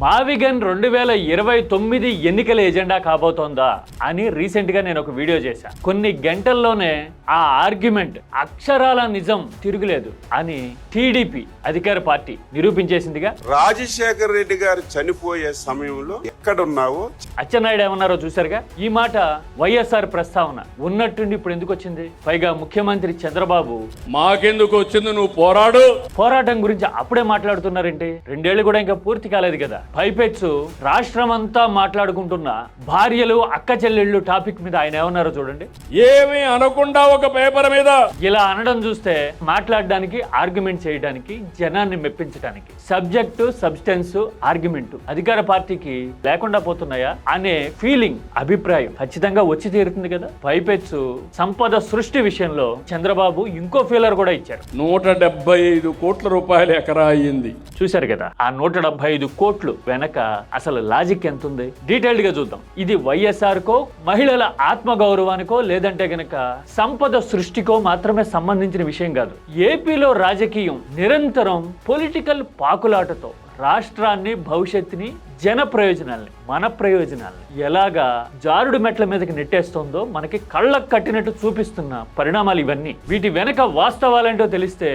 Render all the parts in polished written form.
మావిగన్ 2029 ఎన్నికల ఎజెండా కాబోతోందా అని రీసెంట్ గా నేను ఒక వీడియో చేశాను. కొన్ని గంటల్లోనే ఆ ఆర్గ్యుమెంట్ అక్షరాల నిజం తిరుగులేదు అని టీడీపీ అధికార పార్టీ నిరూపించేసిందిగా. రాజశేఖర్ రెడ్డి గారు చనిపోయే సమయంలో ఎక్కడున్నావో అచ్చెన్నాయుడు ఏమన్నారో చూసారుగా. ఈ మాట వైఎస్ఆర్ ప్రస్తావన ఉన్నట్టుండి ఇప్పుడు ఎందుకు వచ్చింది? పైగా ముఖ్యమంత్రి చంద్రబాబు మాకెందుకు వచ్చింది, నువ్వు పోరాటం గురించి అప్పుడే మాట్లాడుతున్నారేంటి? 2 ఏళ్ళు కూడా ఇంకా పూర్తి కాలేదు కదా. పైపెచ్చు రాష్ట్రం అంతా మాట్లాడుకుంటున్న భార్యలు అక్క చెల్లెళ్ళు టాపిక్ మీద ఆయన ఏమన్నారో చూడండి. ఏమీ అనకుండా ఒక పేపర్ మీద ఇలా అనడం చూస్తే మాట్లాడడానికి, ఆర్గ్యుమెంట్ చేయడానికి, జనాన్ని మెప్పించడానికి సబ్జెక్టు, సబ్స్టెన్స్, ఆర్గ్యుమెంట్ అధికార పార్టీకి లేకుండా పోతున్నాయా అనే ఫీలింగ్, అభిప్రాయం ఖచ్చితంగా వచ్చి తీరుతుంది కదా. పైపెచ్చు సంపద సృష్టి విషయంలో చంద్రబాబు ఇంకో ఫీలర్ కూడా ఇచ్చారు. 175 కోట్ల రూపాయలు ఎకరా అయ్యింది. చూశారు కదా. ఆ 175 కోట్లు వెనక అసలు లాజిక్ ఎంత ఉంది? డీటెయిల్డ్ గా చూద్దాం. ఇది వైఎస్ఆర్ కో, మహిళల ఆత్మగౌరవానికో, లేదంటే గనక సంపద సృష్టికో మాత్రమే సంబంధించిన విషయం కాదు. ఏపీలో రాజకీయం నిరంతరం పొలిటికల్ పాకులాటతో రాష్ట్రాన్ని, భవిష్యత్తుని, జన ప్రయోజనాల్ని, మన ప్రయోజనాల్ని ఎలాగా జారుడు మెట్ల మీదకి నెట్టేస్తుందో మనకి కళ్ళకు కట్టినట్టు చూపిస్తున్న పరిణామాలు ఇవన్నీ. వీటి వెనక వాస్తవాలేంటో తెలిస్తే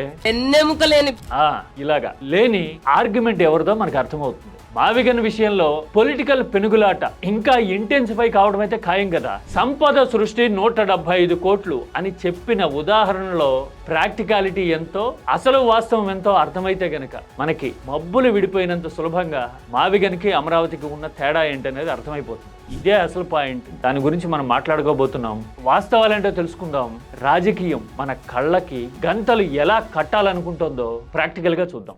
ఇలాగా లేని ఆర్గ్యుమెంట్ ఎవరిదో మనకు అర్థమవుతుంది. మావిగన్ విషయంలో పొలిటికల్ పెనుగులాట ఇంకా ఇంటెన్సిఫై కావడం అయితే ఖాయం కదా. సంపద సృష్టి 175 కోట్లు అని చెప్పిన ఉదాహరణలో ప్రాక్టికాలిటీ ఎంతో, అసలు వాస్తవం ఎంతో అర్థమైతే గనక మనకి మబ్బులు విడిపోయినంత సులభంగా మావిగన్కి, అమరావతికి ఉన్న తేడా ఏంటనేది అర్థమైపోతుంది. ఇదే అసలు పాయింట్. దాని గురించి మనం మాట్లాడుకోబోతున్నాం. వాస్తవాలేంటో తెలుసుకుందాం. రాజకీయం మన కళ్ళకి గంతలు ఎలా కట్టాలనుకుంటుందో ప్రాక్టికల్ గా చూద్దాం.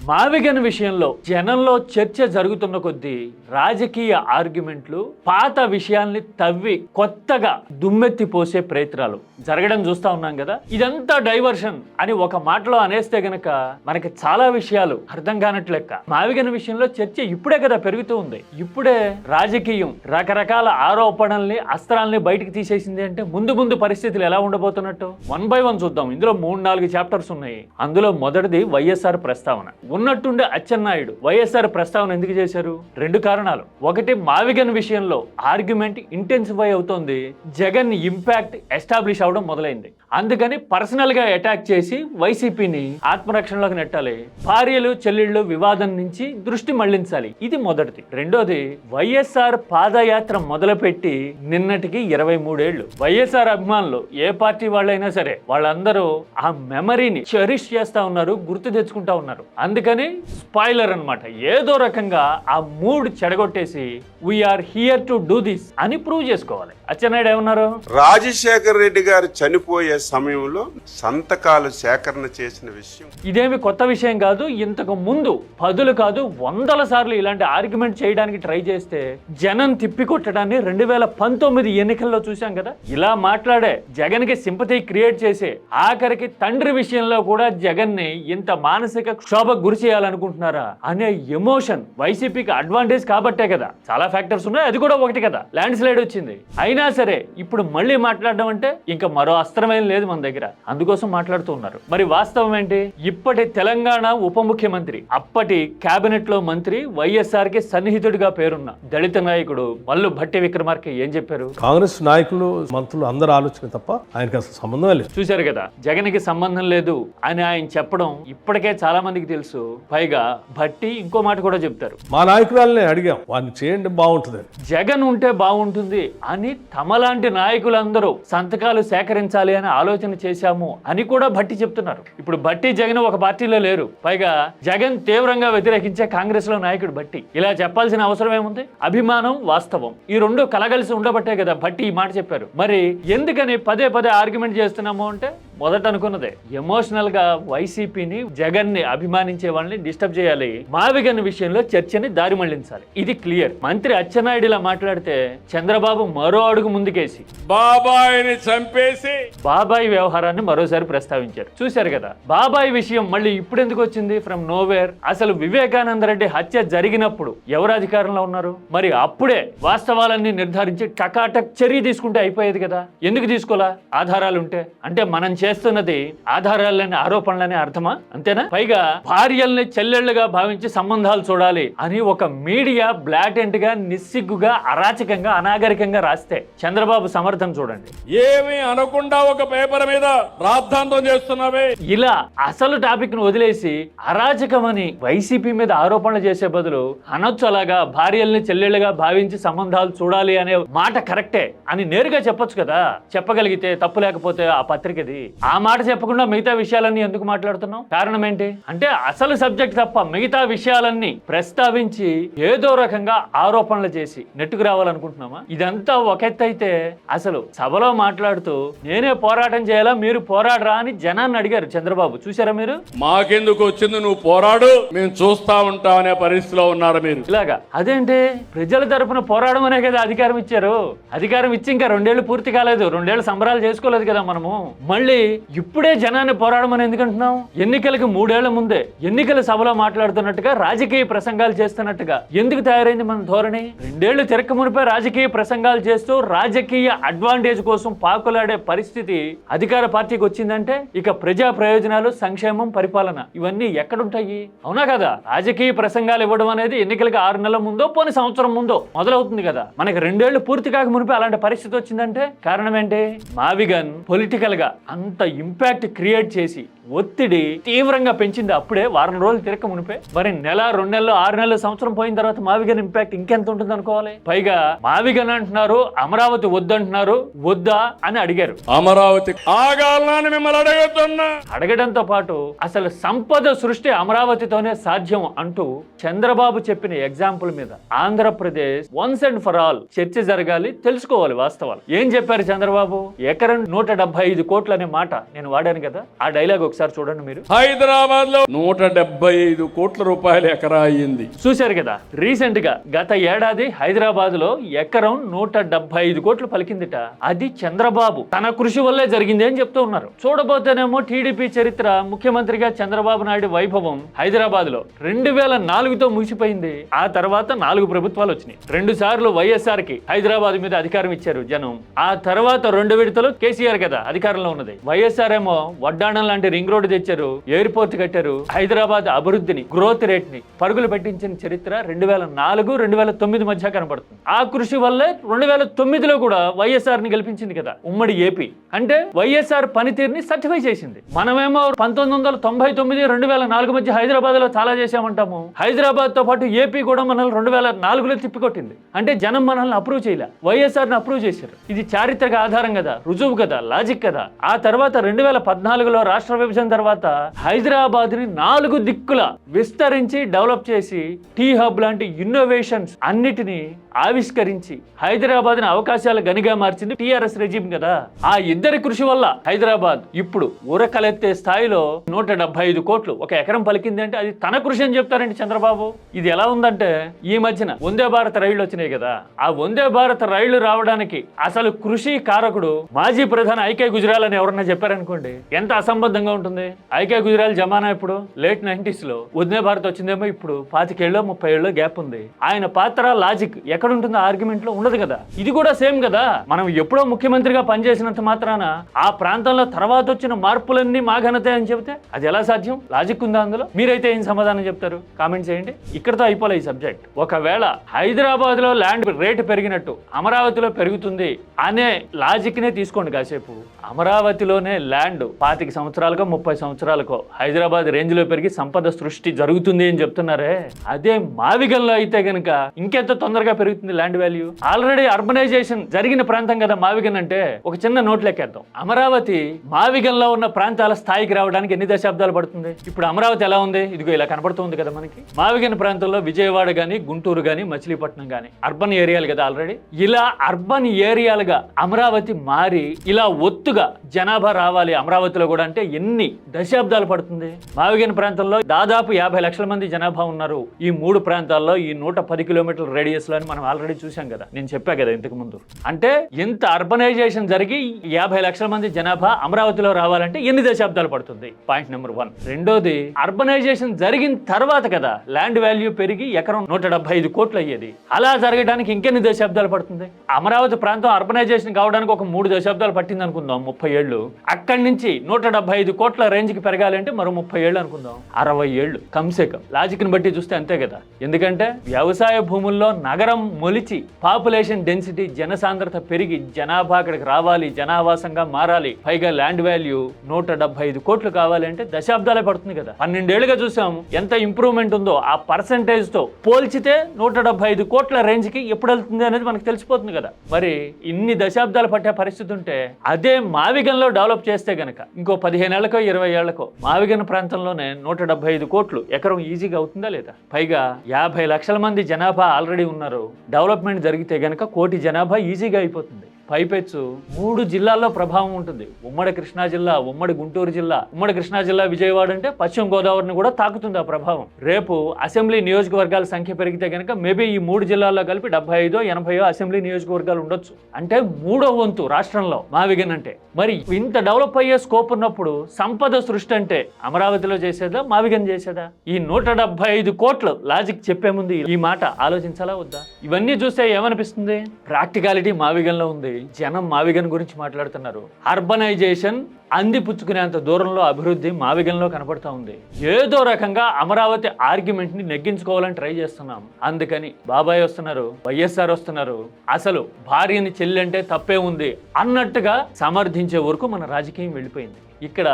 మావిగన్ విషయంలో జనంలో చర్చ జరుగుతున్న కొద్దీ రాజకీయ ఆర్గ్యుమెంట్లు పాత విషయాల్ని తవ్వి కొత్తగా దుమ్మెత్తి పోసే ప్రయత్నాలు జరగడం చూస్తా ఉన్నాం కదా. ఇదంతా డైవర్షన్ అని ఒక మాటలో అనేస్తే గనక మనకి చాలా విషయాలు అర్థం కానట్లు లెక్క. మావిగన్ విషయంలో చర్చ ఇప్పుడే కదా పెరుగుతూ ఉంది. ఇప్పుడే రాజకీయం రకరకాల ఆరోపణల్ని, అస్త్రాల్ని బయటికి తీసేసింది అంటే ముందు ముందు పరిస్థితులు ఎలా ఉండబోతున్నట్టు 1 by 1 చూద్దాం. ఇందులో 3-4 చాప్టర్స్ ఉన్నాయి. అందులో మొదటిది వైఎస్ఆర్ ప్రస్తావన. ఉన్నట్టుండే అచ్చెన్నాయుడు వైఎస్ఆర్ ప్రస్తావన ఎందుకు చేశారు? 2 కారణాలు. ఒకటి, మావిగన్ విషయంలో ఆర్గ్యుమెంట్ ఇంటెన్సిఫై అవుతోంది, జగన్ ఇంపాక్ట్ ఎస్టాబ్లిష్ అవడం మొదలైంది. అందుకని పర్సనల్ గా అటాక్ చేసి వైసీపీని ఆత్మరక్షణలోకి నెట్టాలి, భార్యలు చెల్లెళ్ళు వివాదం నుంచి దృష్టి మళ్లించాలి. ఇది మొదటిది. రెండోది, వైఎస్ఆర్ పాదయాత్ర మొదలుపెట్టి నిన్నటికి 23 ఏళ్లు. వైఎస్ఆర్ అభిమానులు ఏ పార్టీ వాళ్ళైనా సరే వాళ్ళందరూ ఆ మెమరీని చెరిష్ చేస్తా ఉన్నారు, గుర్తు తెచ్చుకుంటా ఉన్నారు. అందుకని స్పాయిలర్ అన్నమాట. ఏదో రకంగా ఆ మూడ్ చెడగొట్టేసి we're here to do this అని ప్రూవ్ చేసుకోవాలి. అచ్చెన్నాయుడు ఏమన్నారు? రాజశేఖర్ రెడ్డి గారు చనిపోయే సమయంలో సంతకాలు సేకరణ చేసిన విషయం ఇదేమి కొత్త విషయం కాదు. ఇంతకు ముందు 10 కాదు 100 సార్లు ఇలాంటి ఆర్గ్యుమెంట్ చేయడానికి ట్రై చేస్తే జనం తిప్పికొట్టడాన్ని 2019 ఎన్నికల్లో చూసాం కదా. ఇలా మాట్లాడే జగన్ కి సింపతి క్రియేట్ చేసే, ఆఖరికి తండ్రి విషయంలో కూడా జగన్ ని ఇంత మానసిక క్షోభకు గురి చేయాలనుకుంటున్నారా అనే ఎమోషన్ వైసీపీకి అడ్వాంటేజ్ కాబట్టే కదా. చాలా ఫ్యాక్టర్స్ ఉన్నాయి, అది కూడా ఒకటి కదా. ల్యాండ్ స్లైడ్ వచ్చింది. అయినా సరే ఇప్పుడు మళ్ళీ మాట్లాడడం అంటే ఇంకా మరో అస్త్రమేం లేదు మన దగ్గర. అందుకోసం మాట్లాడుతూ ఉన్నారు. మరి వాస్తవం ఏంటి? ఇప్పటి తెలంగాణ ఉప ముఖ్యమంత్రి, అప్పటి కేబినెట్ లో మంత్రి, వైఎస్ఆర్ కి సన్నిహితుడిగా పేరున్న దళిత నాయకుడు మల్లు భట్టి విక్రమార్క ఏం చెప్పారు? కాంగ్రెస్ నాయకులు, మంత్రులు అందరూ ఆలోచన తప్ప ఆయనకి అసలు సంబంధం లేదు. చూశారు కదా, జగన్ కి సంబంధం లేదు అని ఆయన చెప్పడం ఇప్పటికే చాలా మందికి తెలుసు. పైగా భట్టి ఇంకో మాట కూడా చెప్తారు. మా నాయకురాలని అడిగాం, వాడిని చేయండి బాగుంటుంది, జగన్ ఉంటే బాగుంటుంది అని తమలాంటి నాయకులందరూ సంతకాలు సేకరించాలి అని ఆలోచన చేశాము అని కూడా భట్టి చెప్తున్నారు. ఇప్పుడు భట్టి, జగన్ ఒక పార్టీలో లేరు. పైగా జగన్ తీవ్రంగా వ్యతిరేకించే కాంగ్రెస్ లో నాయకుడు భట్టి. ఇలా చెప్పాల్సిన అవసరం ఏముంది? అభిమానం, వాస్తవం ఈ 2 కలగలిసి ఉండబట్టే కదా భట్టి ఈ మాట చెప్పారు. మరి ఎందుకని పదే పదే ఆర్గ్యుమెంట్ చేస్తున్నాము అంటే మొదట అనుకున్నదే, ఎమోషనల్ గా వైసీపీని, జగన్ ని అభిమానించే వాళ్ళని డిస్టర్బ్ చేయాలి, మావిగన్ విషయంలో చర్చని దారి మళ్లించాలి. ఇది క్లియర్. మంత్రి అచ్చెన్నాయుడు ఇలా మాట్లాడితే చంద్రబాబు మరో అడుగు ముందుకేసి బాబాయిని చంపేసి బాబాయ్ వ్యవహారాన్ని మరోసారి ప్రస్తావించారు. చూశారు కదా. బాబాయ్ విషయం మళ్ళీ ఇప్పుడు ఎందుకు వచ్చింది? From nowhere. అసలు వివేకానంద రెడ్డి హత్య జరిగినప్పుడు ఎవరు అధికారంలో ఉన్నారు? మరి అప్పుడే వాస్తవాలన్నీ నిర్ధారించి టకాటక్ చర్య తీసుకుంటే అయిపోయేది కదా. ఎందుకు తీసుకోవాలా? ఆధారాలు ఉంటే. అంటే మనం చేస్తున్నది ఆధారాలని ఆరోపణలని అర్థమా? అంతేనా? పైగా భార్యల్ని చెల్లెళ్లుగా భావించి సంబంధాలు చూడాలి అని ఒక మీడియా బ్లాటెంట్ గా, నిస్సిగ్గుగా, అరాచకంగా, అనాగరికంగా రాస్తే చంద్రబాబు సమర్థం చూడండి. ఏమీ అనకుండా ఒక పేపర్ మీద రాద్ధాంతం చేస్తున్నావే. ఇలా అసలు టాపిక్ ను వదిలేసి అరాచకమని వైసీపీ మీద ఆరోపణలు చేసే బదులు అనొచ్చు అలాగా భార్యల్ని చెల్లెళ్లుగా భావించి సంబంధాలు చూడాలి అనే మాట కరెక్టే అని నేరుగా చెప్పొచ్చు కదా. చెప్పగలిగితే తప్పు లేకపోతే ఆ పత్రికది. ఆ మాట చెప్పకుండా మిగతా విషయాలన్నీ ఎందుకు మాట్లాడుతున్నాం? కారణం ఏంటి అంటే అసలు సబ్జెక్ట్ తప్ప మిగతా విషయాలన్నీ ప్రస్తావించి ఏదో రకంగా ఆరోపణలు చేసి నెట్టుకు రావాలనుకుంటున్నామా? ఇదంతా ఒక ఎత్తు అయితే అసలు సభలో మాట్లాడుతూ నేనే పోరాటం చేయాలా, మీరు పోరాడరా అని జనాన్ని అడిగారు చంద్రబాబు. చూసారా మీరు? మాకెందుకు వచ్చింది, నువ్వు పోరాడు, మేము చూస్తా ఉంటాం అనే పరిస్థితిలో ఉన్నారు మీరు. ఇలాగా అదేంటి? ప్రజల తరపున పోరాడమనే కదా అధికారం ఇచ్చారు. అధికారం ఇచ్చి ఇంకా 2 ఏళ్ళు పూర్తి కాలేదు, 2 ఏళ్ళు సంబరాలు చేసుకోలేదు కదా మనము. మళ్ళీ ఇప్పుడే జనాన్ని పోరాడమని ఎందుకంటున్నాం? ఎన్నికలకు 3 ఏళ్ల ముందే ఎన్నికల సభలో మాట్లాడుతున్నట్టుగా రాజకీయ ప్రసంగాలు చేస్తున్నట్టుగా ఎందుకు తయారైంది మన ధోరణి? 2 ఏళ్లు తిరక్క మునిపే రాజకీయ ప్రసంగాలు చేస్తూ రాజకీయ అడ్వాంటేజ్ కోసం పాకులాడే పరిస్థితి అధికార పార్టీకి వచ్చిందంటే ఇక ప్రజా ప్రయోజనాలు, సంక్షేమం, పరిపాలన ఇవన్నీ ఎక్కడుంటాయి? అవునా కదా? రాజకీయ ప్రసంగాలు ఇవ్వడం అనేది ఎన్నికలకు 6 నెలల ముందో పోని సంవత్సరం ముందో మొదలవుతుంది కదా. మనకి 2 ఏళ్లు పూర్తి కాక మునిపే అలాంటి పరిస్థితి వచ్చిందంటే కారణం ఏంటి? మావిగన్ పొలిటికల్ గా అంత ఇంపాక్ట్ క్రియేట్ చేసి ఒత్తిడి తీవ్రంగా పెంచింది అప్పుడే, వారం రోజులు తిరక్క మునిపే. మరి నెల, 2 నెలలు, 6 నెలలు, సంవత్సరం పోయిన తర్వాత మావిగన్ ఇంపాక్ట్ ఇంకెంత ఉంటుంది అనుకోవాలి? పైగా మావిగన్ అంటున్నారు, అమరావతి వద్దంటున్నారు, వద్దా అని అడిగారు. అమరావతి ఆగాలని మిమ్మల్ని అడగతున్నా. అడగడంతో పాటు అసలు సంపద సృష్టి అమరావతితోనే సాధ్యం అంటూ చంద్రబాబు చెప్పిన ఎగ్జాంపుల్ మీద Andhra Pradesh once and for all చర్చ జరగాలి, తెలుసుకోవాలి వాస్తవాలు. ఏం చెప్పారు చంద్రబాబు? ఎకరం 175 కోట్లు అనే మాట నేను వాడాను కదా, ఆ డైలాగ్ ఒకసారి చూడండి మీరు. హైదరాబాద్ లో 175 కోట్ల రూపాయలు ఎకరా అయ్యింది. చూశారు కదా, రీసెంట్ గా గత ఏడాది హైదరాబాద్ లో ఎకరం 175 కోట్లు పలికిందిట. అది చంద్రబాబు తన కృషి వల్లే జరిగింది అని చెప్తూ ఉన్నారు. చూడబోతేనేమో టీడీపీ చరిత్ర, ముఖ్యమంత్రిగా చంద్రబాబు నాయుడు వైభవం హైదరాబాద్ లో 2004తో ముగిసిపోయింది. ఆ తర్వాత 4 ప్రభుత్వాలు వచ్చినాయి. 2 సార్లు వైఎస్ఆర్ కి హైదరాబాద్ మీద అధికారం ఇచ్చారు జనం. ఆ తర్వాత 2 విడతలు కేసీఆర్ కదా అధికారంలో ఉన్నది. వైఎస్ఆర్ ఏమో వడ్డాణం లాంటి రింగ్ రోడ్డు తెచ్చారు, ఎయిర్పోర్ట్ కట్టారు, హైదరాబాద్ అభివృద్ధిని, గ్రోత్ రేట్ ని పరుగులు పెట్టించిన చరిత్ర 2004, 2009 మధ్య కనబడుతుంది. ఆ కృషి వల్లే 2009లో కూడా వైఎస్ఆర్ ని గెలిపించింది కదా ఉమ్మడి ఏపీ. అంటే వైఎస్ఆర్ పనితీరుని సర్టిఫై చేసింది. మనమేమో 1999, 2004 మధ్య హైదరాబాద్ లో చాలా చేశామంటాము. హైదరాబాద్ తో పాటు ఏపీ కూడా మనల్ని 2004లో తిప్పికొట్టింది. అంటే జనం మనల్ని అప్రూవ్ చేయలే, వైఎస్ఆర్ ని అప్రూవ్ చేశారు. ఇది చారిత్రక ఆధారం కదా, రుజువు కదా, లాజిక్ కదా. ఆ తర్వాత 2014లో రాష్ట్ర విభజన తర్వాత హైదరాబాద్ ని 4 దిక్కుల విస్తరించి డెవలప్ చేసి టీ హబ్ లాంటి ఇన్నోవేషన్స్ అన్నిటినీ ఆవిష్కరించి హైదరాబాద్ ని అవకాశాల గనిగా మార్చింది టీఆర్ఎస్ రెజీమ్ కదా. ఆ ఇద్దరి కృషి వల్ల హైదరాబాద్ ఇప్పుడు ఉరకలెత్తే స్థాయిలో 175 కోట్లు ఒక ఎకరం పలికింది. అంటే అది తన కృషి అని చెప్తారండి చంద్రబాబు. ఇది ఎలా ఉందంటే ఈ మధ్యన వందే భారత్ రైళ్లు వచ్చినాయి కదా, ఆ వందే భారత్ రైళ్లు రావడానికి అసలు కృషి కారకుడు మాజీ ప్రధాని ఐకే గుజరాల్ అని ఎవరన్నా చెప్పారనుకోండి, ఎంత అసంబద్ధంగా ఉంటుంది. ఐకే గుజరాల్ జమానా ఇప్పుడు లేట్ 90s లో, వందే భారత్ వచ్చిందేమో ఇప్పుడు 25 ఏళ్ళో 30 ఏళ్ళో గ్యాప్ ఉంది. ఆయన పాత్ర, లాజిక్ ఎక్కడ ఉంటుందో ఆర్గ్యుమెంట్ లో ఉండదు కదా. ఇది కూడా సేమ్ కదా. మనం ఎప్పుడో ముఖ్యమంత్రిగా పనిచేసినంత మాత్రాన ఆ ప్రాంతంలో తర్వాత వచ్చిన మార్పులన్నీ మా ఘనతే అని చెబితే అది ఎలా సాధ్యం? లాజిక్ ఉందా అందులో? మీరైతే ఏం సమాధానం చెప్తారు? కామెంట్ చేయండి. ఇక్కడతో అయిపోలే ఈ సబ్జెక్ట్. ఒకవేళ హైదరాబాద్ లో ల్యాండ్ రేటు పెరిగినట్టు అమరావతిలో పెరుగుతుంది అనే లాజిక్ నే తీసుకోండి కాసేపు. అమరావతిలోనే ల్యాండ్ 25 సంవత్సరాలకో 30 సంవత్సరాలకో హైదరాబాద్ రేంజ్ లో పెరిగి సంపద సృష్టి జరుగుతుంది అని చెప్తున్నారే, అదే మావిగంలో అయితే గనక ఇంకెంత తొందరగా పెరుగుతుంది ల్యాండ్ వాల్యూ. ఆల్రెడీ అర్బనైజేషన్ జరిగిన ప్రాంతం కదా మావిగన్ అంటే. ఒక చిన్న నోట్ లెక్కేద్దాం. అమరావతి మావిగంలో ఉన్న ప్రాంతాల స్థాయికి రావడానికి ఎన్ని దశాబ్దాలు పడుతుంది? ఇప్పుడు అమరావతి ఎలా ఉంది? ఇదిగో ఇలా కనబడుతుంది కదా మనకి. మావిగన్ ప్రాంతంలో విజయవాడ గానీ, గుంటూరు గానీ, మచిలీపట్నం గానీ అర్బన్ ఏరియాలు కదా ఆల్రెడీ. ఇలా అర్బన్ ఏరియాలుగా అమరావతి మారి ఇలా ఒత్తుగా జనాభా రావాలి అమరావతిలో కూడా అంటే ఎన్ని దశాబ్దాలు పడుతుంది? మావిగన్ ప్రాంతంలో దాదాపు 50 లక్షల మంది జనాభా ఉన్నారు. ఈ 3 ప్రాంతాల్లో ఈ 110 కిలోమీటర్ల రేడియస్ లో మనం ఆల్రెడీ చూసాం కదా, నేను చెప్పా కదా ఇంతకు ముందు. అంటే ఇంత అర్బనైజేషన్ జరిగి 50 లక్షల మంది జనాభా అమరావతిలో రావాలంటే ఎన్ని దశాబ్దాలు పడుతుంది? Point number 1. రెండోది, అర్బనైజేషన్ జరిగిన తర్వాత కదా ల్యాండ్ వాల్యూ పెరిగి ఎకరం 175 కోట్లు అయ్యేది. అలా జరగడానికి ఇంకెన్ని దశాబ్దాలు పడుతుంది? అమరావతి ప్రాంతం అర్బనైజేషన్ కావడానికి ఒక 3 దశాబ్దాలు పట్టింది అనుకుందాం. 30 ఏళ్ళు, అక్కడి నుంచి 175 కోట్ల రేంజ్కి పెరగాలి అంటే మరో 30 ఏళ్ళు అనుకుందాం, 60 ఏళ్ళు కమ్సేకం. లాజిక్ని బట్టి చూస్తే అంతే కదా. ఎందుకంటే వ్యవసాయ భూముల్లో నగరం మొలిచి పాపులేషన్ డెన్సిటీ జనసాంద్రత పెరిగి జనాభా అక్కడికి రావాలి, జనావాసంగా మారాలి, పైగా ల్యాండ్ వాల్యూ 175 కోట్లు కావాలి అంటే దశాబ్దాలే పడుతుంది కదా. 12 ఏళ్ళుగా చూసాం ఎంత ఇంప్రూవ్మెంట్ ఉందో. ఆ పర్సంటేజ్ తో పోల్చితే 175 కోట్ల రేంజ్ కి ఎప్పుడు వెళ్తుంది అనేది మనకు తెలిసిపోతుంది కదా. మరి ఇన్ని దశాబ్దాలు పట్టే పరిస్థితి ఉంటే అదే మావిగన్లో డెవలప్ చేస్తే గనక ఇంకో 15 ఏళ్లకో 20 ఏళ్లకో మావిగన్ ప్రాంతంలోనే 175 కోట్లు ఎకరం ఈజీగా అవుతుందా లేదా? పైగా 50 లక్షల మంది జనాభా ఆల్రెడీ ఉన్నారు. డెవలప్మెంట్ జరిగితే గనక 1 కోటి జనాభా ఈజీగా అయిపోతుంది. పైపెచ్చు 3 జిల్లాల్లో ప్రభావం ఉంటుంది. ఉమ్మడి కృష్ణా జిల్లా, ఉమ్మడి గుంటూరు జిల్లా, ఉమ్మడి కృష్ణా జిల్లా విజయవాడ అంటే పశ్చిమ గోదావరిని కూడా తాకుతుంది ఆ ప్రభావం. రేపు అసెంబ్లీ నియోజకవర్గాల సంఖ్య పెరిగితే కనుక మేబీ ఈ 3 జిల్లాల్లో కలిపి 75-80 అసెంబ్లీ నియోజకవర్గాలు ఉండొచ్చు. అంటే 3వ వంతు రాష్ట్రంలో మావిగన్ అంటే. మరి ఇంత డెవలప్ అయ్యే స్కోప్ ఉన్నప్పుడు సంపద సృష్టి అంటే అమరావతిలో చేసేదా, మావిగన్ చేసేదా? ఈ 175 కోట్లు లాజిక్ చెప్పే ముందు ఈ మాట ఆలోచించాలా వద్దా? ఇవన్నీ చూస్తే ఏమనిపిస్తుంది? ప్రాక్టికాలిటీ మావిగన్లో ఉంది. జనం మావిగన్ గురించి మాట్లాడుతున్నారు. అర్బనైజేషన్ అందిపుచ్చుకునేంత దూరంలో అభివృద్ధి మావిగన్లో కనపడతా ఉంది. ఏదో రకంగా అమరావతి ఆర్గ్యుమెంట్ ని నెగ్గించుకోవాలని ట్రై చేస్తున్నాం. అందుకని బాబాయ్ వస్తున్నారు, వైఎస్ఆర్ వస్తున్నారు, అసలు భార్యని చెల్లంటే తప్పే ఉంది అన్నట్టుగా సమర్థించే వరకు మన రాజకీయం వెళ్ళిపోయింది. ఇక్కడ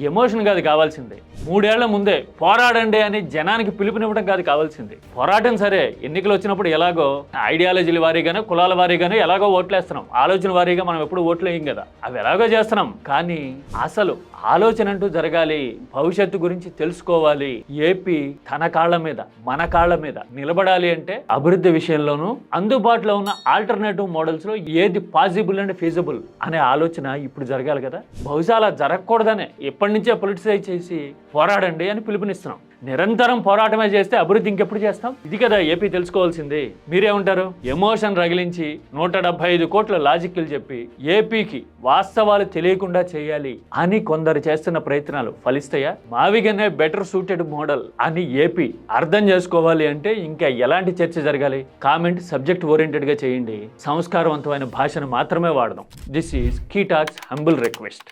ఎమోషన్ కాదు కావాల్సిందే. 3 ఏళ్ల ముందే పోరాడండి అని జనానికి పిలుపునివ్వడం కాదు కావాల్సింది. పోరాటం సరే, ఎన్నికలు వచ్చినప్పుడు ఎలాగో ఐడియాలజీల వారీగానే, కులాల వారీగానే ఎలాగో ఓట్లేస్తున్నాం. ఆలోచన వారీగా మనం ఎప్పుడు ఓట్లు వేయం కదా, అవి ఎలాగో చేస్తున్నాం. కానీ అసలు ఆలోచన అంటూ జరగాలి, భవిష్యత్తు గురించి తెలుసుకోవాలి. ఏపీ తన కాళ్ల మీద, మన కాళ్ల మీద నిలబడాలి అంటే అభివృద్ధి విషయంలోనూ అందుబాటులో ఉన్న ఆల్టర్నేటివ్ మోడల్స్ లో ఏది పాసిబుల్ అండ్ ఫీజిబుల్ అనే ఆలోచన ఇప్పుడు జరగాలి కదా. బహుశా అలా జరగకూడదనే ఎప్పటి నుంచే పొలిటిసైజ్ చేసి పోరాడండి అని పిలుపునిస్తున్నాం. నిరంతరం పోరాటమే చేస్తే అభివృద్ధి ఇంకెప్పుడు చేస్తాం? ఇది కదా ఏపీ తెలుసుకోవాల్సింది. మీరేమంటారు? ఎమోషన్ రగిలించి 175 కోట్ల లాజిక్లు చెప్పి ఏపీకి వాస్తవాలు తెలియకుండా చేయాలి అని కొందరు చేస్తున్న ప్రయత్నాలు ఫలిస్తాయా? మావిగనే బెటర్ సూటెడ్ మోడల్ అని ఏపీ అర్థం చేసుకోవాలి అంటే ఇంకా ఎలాంటి చర్చ జరగాలి? కామెంట్ సబ్జెక్ట్ ఓరియంటెడ్ గా చేయండి. సంస్కారవంతమైన భాషను మాత్రమే వాడదాం. This is key talks humble request.